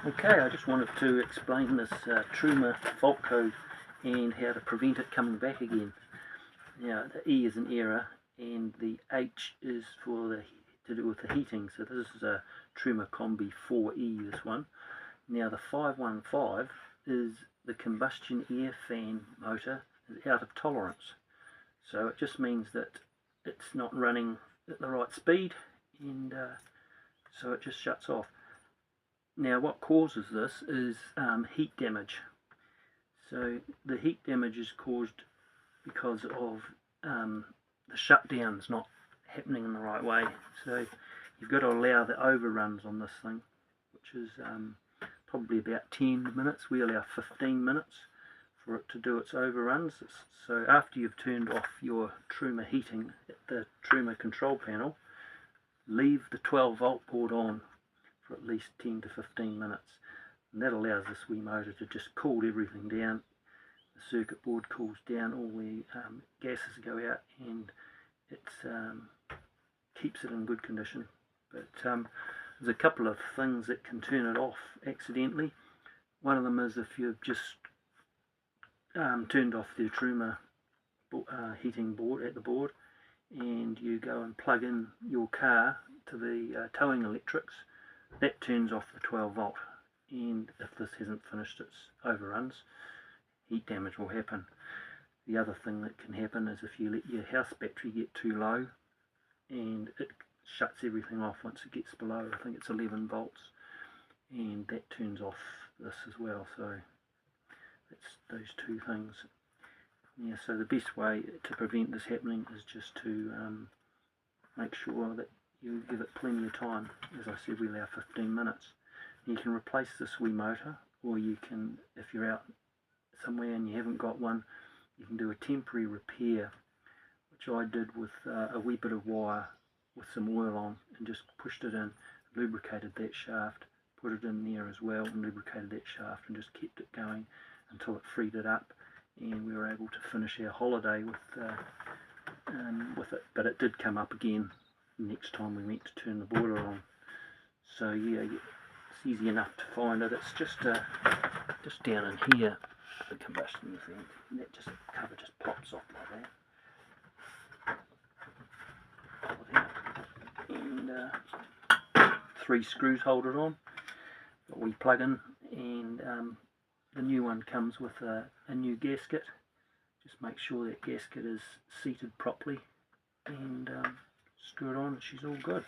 Okay, I just wanted to explain this Truma fault code and how to prevent it coming back again. Now, the E is an error and the H is for to do with the heating. So this is a Truma Combi 4E, this one. Now the 515 is the combustion air fan motor is out of tolerance. So it just means that it's not running at the right speed, and so it just shuts off. Now what causes this is heat damage. So the heat damage is caused because of the shutdowns not happening in the right way. So you've got to allow the overruns on this thing, which is probably about 10 minutes. We allow 15 minutes for it to do its overruns. So after you've turned off your Truma heating at the Truma control panel, leave the 12 volt board on for at least 10 to 15 minutes, and that allows this wee motor to just cool everything down. The circuit board cools down, all the gases go out, and it keeps it in good condition. But there's a couple of things that can turn it off accidentally. One of them is if you've just turned off the Truma heating board at the board, and you go and plug in your car to the towing electrics, that turns off the 12 volt, and if this hasn't finished its overruns, heat damage will happen. The other thing that can happen is if you let your house battery get too low, and it shuts everything off once it gets below, I think it's 11 volts, and that turns off this as well. So that's those two things. Yeah, so the best way to prevent this happening is just to make sure that you give it plenty of time. As I said, we allow 15 minutes. You can replace this wee motor, or you can, if you're out somewhere and you haven't got one, you can do a temporary repair, which I did with a wee bit of wire with some oil on, and just pushed it in, lubricated that shaft, put it in there as well, and lubricated that shaft, and just kept it going until it freed it up, and we were able to finish our holiday with it. But it did come up again next time we went to turn the boiler on. So yeah, it's easy enough to find it. It's just down in here, the combustion thing, and that cover just pops off like that. And 3 screws hold it on that we plug in, and the new one comes with a new gasket. Just make sure that gasket is seated properly, and screw it on, and she's all good.